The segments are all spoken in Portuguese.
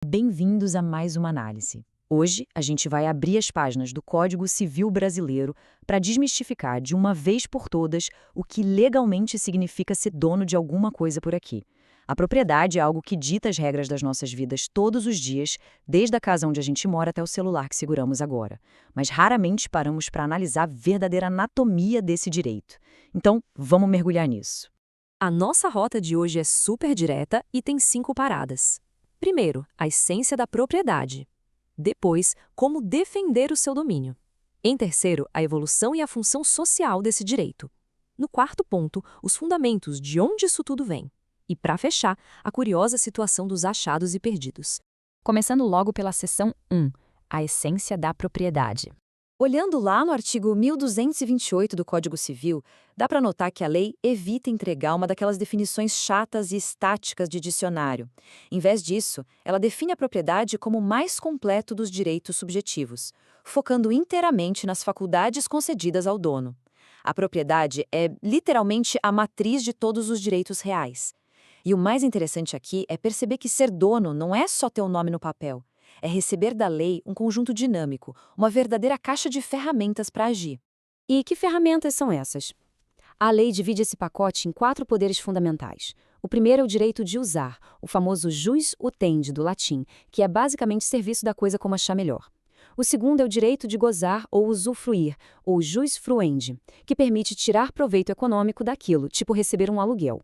Bem-vindos a mais uma análise. Hoje, a gente vai abrir as páginas do Código Civil Brasileiro para desmistificar de uma vez por todas o que legalmente significa ser dono de alguma coisa por aqui. A propriedade é algo que dita as regras das nossas vidas todos os dias, desde a casa onde a gente mora até o celular que seguramos agora. Mas raramente paramos para analisar a verdadeira anatomia desse direito. Então, vamos mergulhar nisso. A nossa rota de hoje é super direta e tem 5 paradas. Primeiro, a essência da propriedade. Depois, como defender o seu domínio. Em terceiro, a evolução e a função social desse direito. No quarto ponto, os fundamentos de onde isso tudo vem. E, para fechar, a curiosa situação dos achados e perdidos. Começando logo pela seção 1, a essência da propriedade. Olhando lá no artigo 1228 do Código Civil, dá para notar que a lei evita entregar uma daquelas definições chatas e estáticas de dicionário. Em vez disso, ela define a propriedade como o mais completo dos direitos subjetivos, focando inteiramente nas faculdades concedidas ao dono. A propriedade é literalmente a matriz de todos os direitos reais. E o mais interessante aqui é perceber que ser dono não é só ter o nome no papel. É receber da lei um conjunto dinâmico, uma verdadeira caixa de ferramentas para agir. E que ferramentas são essas? A lei divide esse pacote em 4 poderes fundamentais. O primeiro é o direito de usar, o famoso jus utendi do latim, que é basicamente serviço da coisa como achar melhor. O segundo é o direito de gozar ou usufruir, ou jus fruendi, que permite tirar proveito econômico daquilo, tipo receber um aluguel.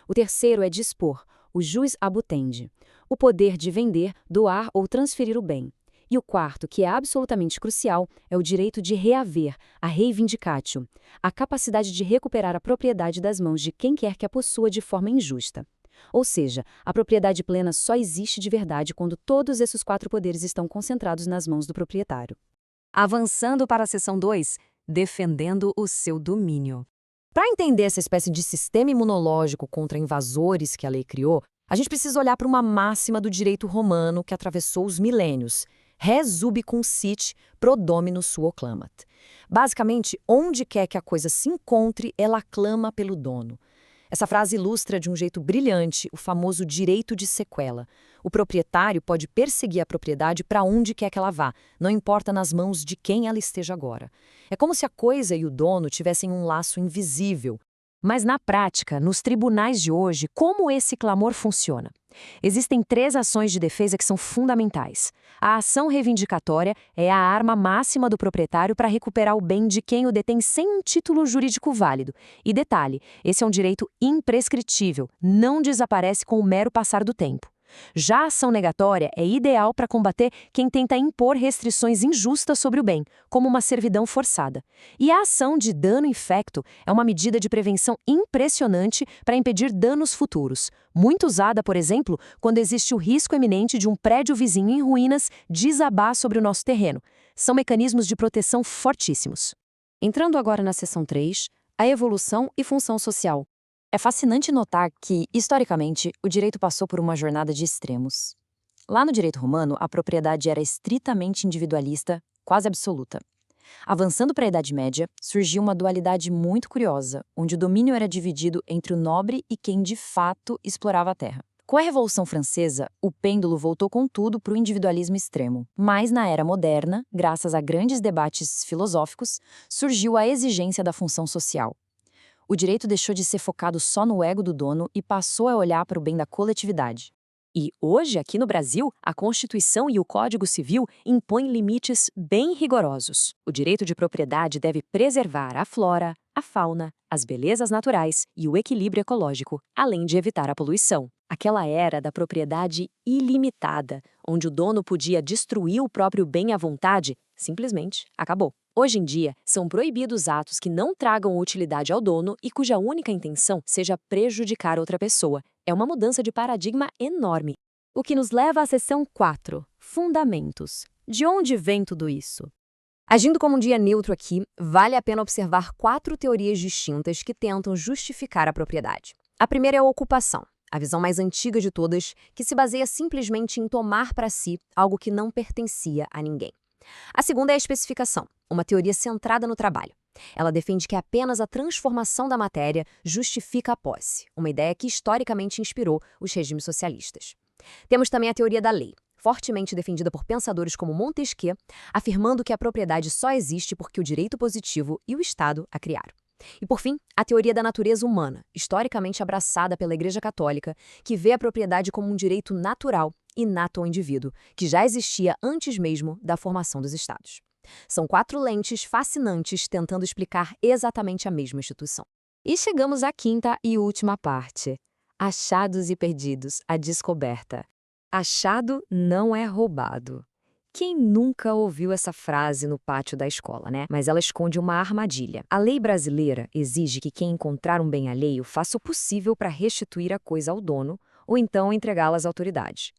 O terceiro é dispor, o jus abutendi, o poder de vender, doar ou transferir o bem. E o quarto, que é absolutamente crucial, é o direito de reaver, a reivindicatio, a capacidade de recuperar a propriedade das mãos de quem quer que a possua de forma injusta. Ou seja, a propriedade plena só existe de verdade quando todos esses 4 poderes estão concentrados nas mãos do proprietário. Avançando para a seção 2, defendendo o seu domínio. Para entender essa espécie de sistema imunológico contra invasores que a lei criou, a gente precisa olhar para uma máxima do direito romano que atravessou os milênios. Res ubi cum sit, pro domino suo clamat. Basicamente, onde quer que a coisa se encontre, ela clama pelo dono. Essa frase ilustra de um jeito brilhante o famoso direito de sequela. O proprietário pode perseguir a propriedade para onde quer que ela vá, não importa nas mãos de quem ela esteja agora. É como se a coisa e o dono tivessem um laço invisível. Mas na prática, nos tribunais de hoje, como esse clamor funciona? Existem 3 ações de defesa que são fundamentais. A ação reivindicatória é a arma máxima do proprietário para recuperar o bem de quem o detém sem um título jurídico válido. E detalhe, esse é um direito imprescritível, não desaparece com o mero passar do tempo. Já a ação negatória é ideal para combater quem tenta impor restrições injustas sobre o bem, como uma servidão forçada. E a ação de dano infecto é uma medida de prevenção impressionante para impedir danos futuros, muito usada, por exemplo, quando existe o risco eminente de um prédio vizinho em ruínas desabar sobre o nosso terreno. São mecanismos de proteção fortíssimos. Entrando agora na seção 3, a evolução e função social. É fascinante notar que, historicamente, o direito passou por uma jornada de extremos. Lá no direito romano, a propriedade era estritamente individualista, quase absoluta. Avançando para a Idade Média, surgiu uma dualidade muito curiosa, onde o domínio era dividido entre o nobre e quem de fato explorava a terra. Com a Revolução Francesa, o pêndulo voltou com tudo para o individualismo extremo. Mas na era moderna, graças a grandes debates filosóficos, surgiu a exigência da função social. O direito deixou de ser focado só no ego do dono e passou a olhar para o bem da coletividade. E hoje, aqui no Brasil, a Constituição e o Código Civil impõem limites bem rigorosos. O direito de propriedade deve preservar a flora, a fauna, as belezas naturais e o equilíbrio ecológico, além de evitar a poluição. Aquela era da propriedade ilimitada, onde o dono podia destruir o próprio bem à vontade, simplesmente acabou. Hoje em dia, são proibidos atos que não tragam utilidade ao dono e cuja única intenção seja prejudicar outra pessoa. É uma mudança de paradigma enorme. O que nos leva à seção 4, fundamentos. De onde vem tudo isso? Agindo como um dia neutro aqui, vale a pena observar 4 teorias distintas que tentam justificar a propriedade. A primeira é a ocupação, a visão mais antiga de todas, que se baseia simplesmente em tomar para si algo que não pertencia a ninguém. A segunda é a especificação, uma teoria centrada no trabalho. Ela defende que apenas a transformação da matéria justifica a posse, uma ideia que historicamente inspirou os regimes socialistas. Temos também a teoria da lei, fortemente defendida por pensadores como Montesquieu, afirmando que a propriedade só existe porque o direito positivo e o Estado a criaram. E, por fim, a teoria da natureza humana, historicamente abraçada pela Igreja Católica, que vê a propriedade como um direito natural, inato ao indivíduo, que já existia antes mesmo da formação dos Estados. São 4 lentes fascinantes tentando explicar exatamente a mesma instituição. E chegamos à quinta e última parte. Achados e perdidos, a descoberta. Achado não é roubado. Quem nunca ouviu essa frase no pátio da escola, né? Mas ela esconde uma armadilha. A lei brasileira exige que quem encontrar um bem alheio faça o possível para restituir a coisa ao dono ou então entregá-la às autoridades.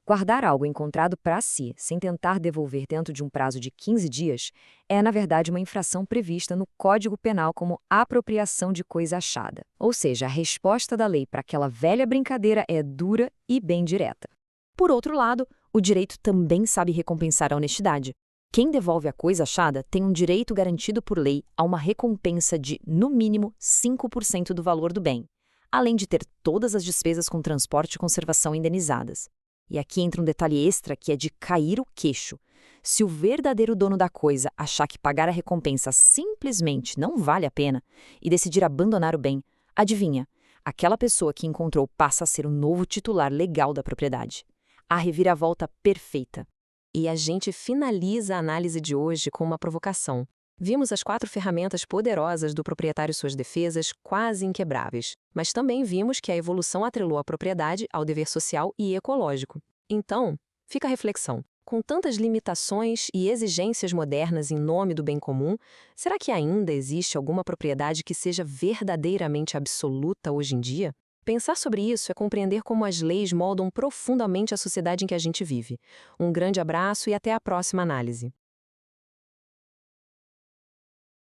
Guardar algo encontrado para si, sem tentar devolver dentro de um prazo de 15 dias, é, na verdade, uma infração prevista no Código Penal como apropriação de coisa achada. Ou seja, a resposta da lei para aquela velha brincadeira é dura e bem direta. Por outro lado, o direito também sabe recompensar a honestidade. Quem devolve a coisa achada tem um direito garantido por lei a uma recompensa de, no mínimo, 5% do valor do bem, além de ter todas as despesas com transporte e conservação indenizadas. E aqui entra um detalhe extra que é de cair o queixo. Se o verdadeiro dono da coisa achar que pagar a recompensa simplesmente não vale a pena e decidir abandonar o bem, adivinha, aquela pessoa que encontrou passa a ser o novo titular legal da propriedade. A reviravolta perfeita. E a gente finaliza a análise de hoje com uma provocação. Vimos as 4 ferramentas poderosas do proprietário e suas defesas, quase inquebráveis. Mas também vimos que a evolução atrelou a propriedade ao dever social e ecológico. Então, fica a reflexão. Com tantas limitações e exigências modernas em nome do bem comum, será que ainda existe alguma propriedade que seja verdadeiramente absoluta hoje em dia? Pensar sobre isso é compreender como as leis moldam profundamente a sociedade em que a gente vive. Um grande abraço e até a próxima análise.